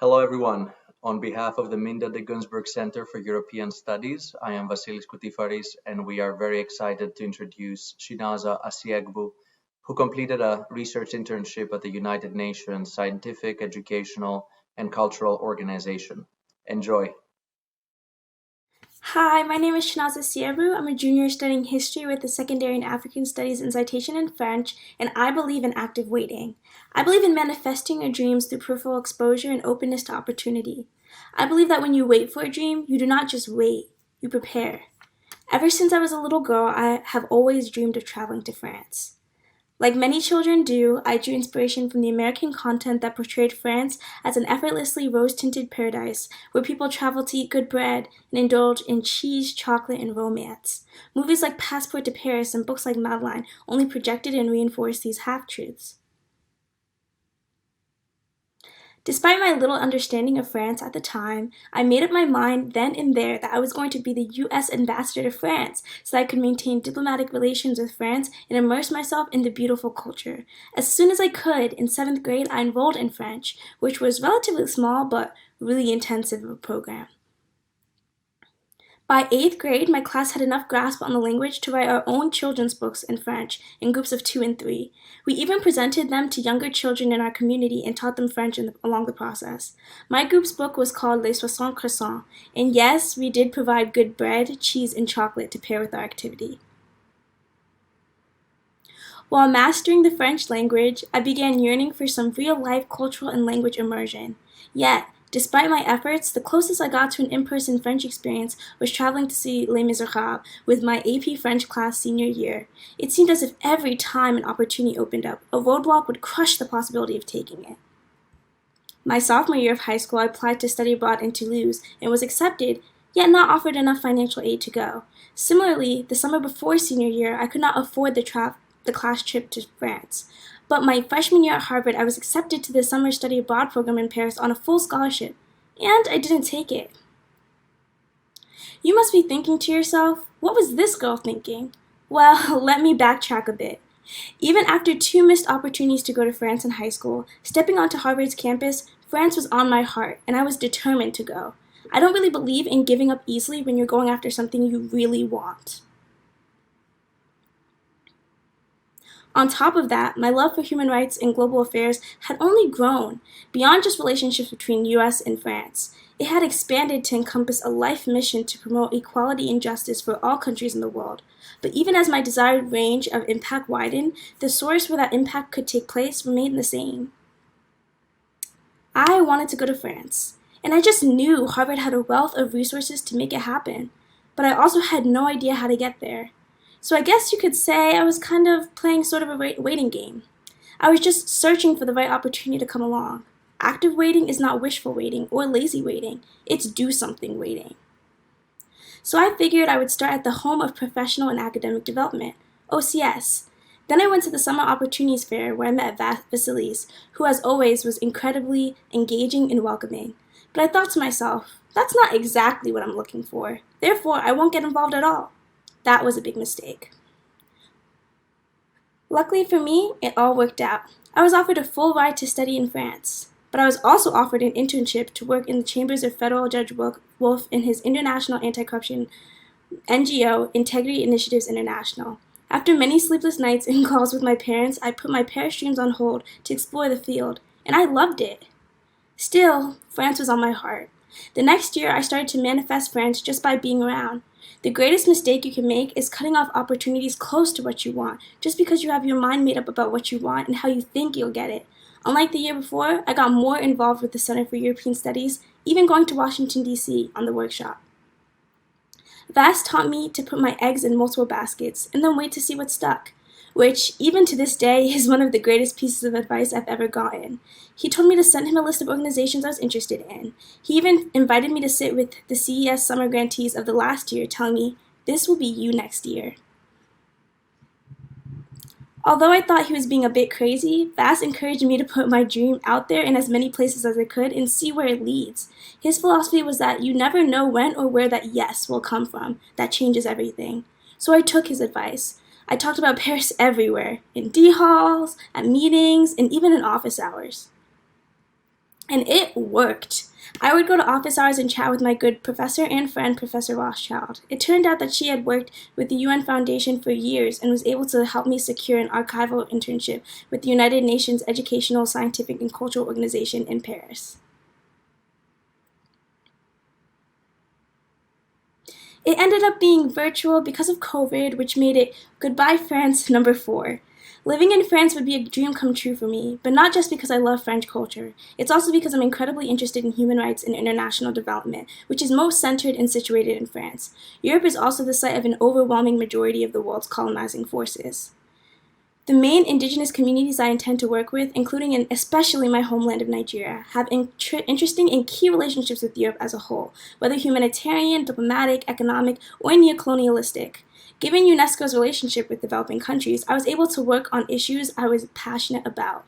Hello, everyone. On behalf of the Minda the Gunzburg Center for European Studies, I am Vassilis Coutifaris, and we are very excited to introduce Chinaza Asiegbu, who completed a research internship at the United Nations Scientific, Educational, and Cultural Organization. Enjoy. Hi, my name is Chinaza Asiegbu. I'm a junior studying history with the secondary in African Studies and Citation in French, and I believe in active waiting. I believe in manifesting your dreams through peripheral exposure and openness to opportunity. I believe that when you wait for a dream, you do not just wait, you prepare. Ever since I was a little girl, I have always dreamed of traveling to France. Like many children do, I drew inspiration from the American content that portrayed France as an effortlessly rose-tinted paradise where people travel to eat good bread and indulge in cheese, chocolate, and romance. Movies like Passport to Paris and books like Madeline only projected and reinforced these half-truths. Despite my little understanding of France at the time, I made up my mind then and there that I was going to be the US ambassador to France so that I could maintain diplomatic relations with France and immerse myself in the beautiful culture. As soon as I could, in 7th grade, I enrolled in French, which was relatively small but really intensive of a program. By 8th grade, my class had enough grasp on the language to write our own children's books in French in groups of 2 and 3. We even presented them to younger children in our community and taught them French along the process. My group's book was called Les 60 Croissants, and yes, we did provide good bread, cheese, and chocolate to pair with our activity. While mastering the French language, I began yearning for some real-life cultural and language immersion. Yet, despite my efforts, the closest I got to an in-person French experience was traveling to see Les Miserables with my AP French class senior year. It seemed as if every time an opportunity opened up, a roadblock would crush the possibility of taking it. My sophomore year of high school, I applied to study abroad in Toulouse and was accepted, yet not offered enough financial aid to go. Similarly, the summer before senior year, I could not afford the class trip to France. But my freshman year at Harvard, I was accepted to the summer study abroad program in Paris on a full scholarship, and I didn't take it. You must be thinking to yourself, what was this girl thinking? Well, let me backtrack a bit. Even after 2 missed opportunities to go to France in high school, stepping onto Harvard's campus, France was on my heart, and I was determined to go. I don't really believe in giving up easily when you're going after something you really want. On top of that, my love for human rights and global affairs had only grown beyond just relationships between US and France. It had expanded to encompass a life mission to promote equality and justice for all countries in the world. But even as my desired range of impact widened, the source where that impact could take place remained the same. I wanted to go to France, and I just knew Harvard had a wealth of resources to make it happen, but I also had no idea how to get there. So I guess you could say I was kind of playing sort of a waiting game. I was just searching for the right opportunity to come along. Active waiting is not wishful waiting or lazy waiting. It's do something waiting. So I figured I would start at the home of professional and academic development, OCS. Then I went to the Summer Opportunities Fair where I met Vassilis, who as always was incredibly engaging and welcoming. But I thought to myself, that's not exactly what I'm looking for. Therefore, I won't get involved at all. That was a big mistake. Luckily for me, it all worked out. I was offered a full ride to study in France, but I was also offered an internship to work in the chambers of Federal Judge Wolf in his international anti-corruption NGO, Integrity Initiatives International. After many sleepless nights and calls with my parents, I put my Paris dreams on hold to explore the field, and I loved it. Still, France was on my heart. The next year, I started to manifest France just by being around. The greatest mistake you can make is cutting off opportunities close to what you want, just because you have your mind made up about what you want and how you think you'll get it. Unlike the year before, I got more involved with the Center for European Studies, even going to Washington, D.C. on the workshop. Vass taught me to put my eggs in multiple baskets and then wait to see what stuck, which, even to this day, is one of the greatest pieces of advice I've ever gotten. He told me to send him a list of organizations I was interested in. He even invited me to sit with the CES summer grantees of the last year, telling me, this will be you next year. Although I thought he was being a bit crazy, Vass encouraged me to put my dream out there in as many places as I could and see where it leads. His philosophy was that you never know when or where that yes will come from. That changes everything. So I took his advice. I talked about Paris everywhere, in D halls, at meetings, and even in office hours. And it worked. I would go to office hours and chat with my good professor and friend, Professor Rothschild. It turned out that she had worked with the UN Foundation for years and was able to help me secure an archival internship with the United Nations Educational, Scientific, and Cultural Organization in Paris. It ended up being virtual because of COVID, which made it Goodbye France number 4. Living in France would be a dream come true for me, but not just because I love French culture. It's also because I'm incredibly interested in human rights and international development, which is most centered and situated in France. Europe is also the site of an overwhelming majority of the world's colonizing forces. The main indigenous communities I intend to work with, including and especially my homeland of Nigeria, have interesting and key relationships with Europe as a whole, whether humanitarian, diplomatic, economic, or neo-colonialistic. Given UNESCO's relationship with developing countries, I was able to work on issues I was passionate about.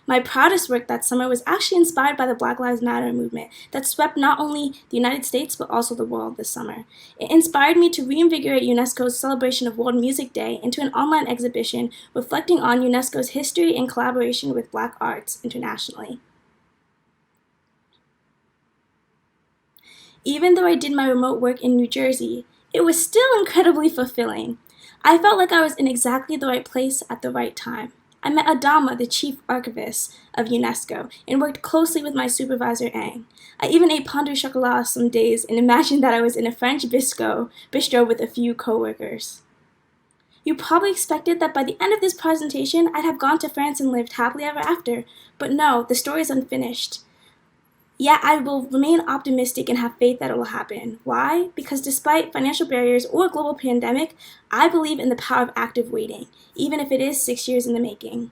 My proudest work that summer was actually inspired by the Black Lives Matter movement that swept not only the United States but also the world this summer. It inspired me to reinvigorate UNESCO's celebration of World Music Day into an online exhibition reflecting on UNESCO's history and collaboration with Black arts internationally. Even though I did my remote work in New Jersey, it was still incredibly fulfilling. I felt like I was in exactly the right place at the right time. I met Adama, the chief archivist of UNESCO, and worked closely with my supervisor, Ang. I even ate pain de chocolat some days and imagined that I was in a French bistro with a few co-workers. You probably expected that by the end of this presentation, I'd have gone to France and lived happily ever after, but no, the story is unfinished. Yet I will remain optimistic and have faith that it will happen. Why? Because despite financial barriers or a global pandemic, I believe in the power of active waiting, even if it is 6 years in the making.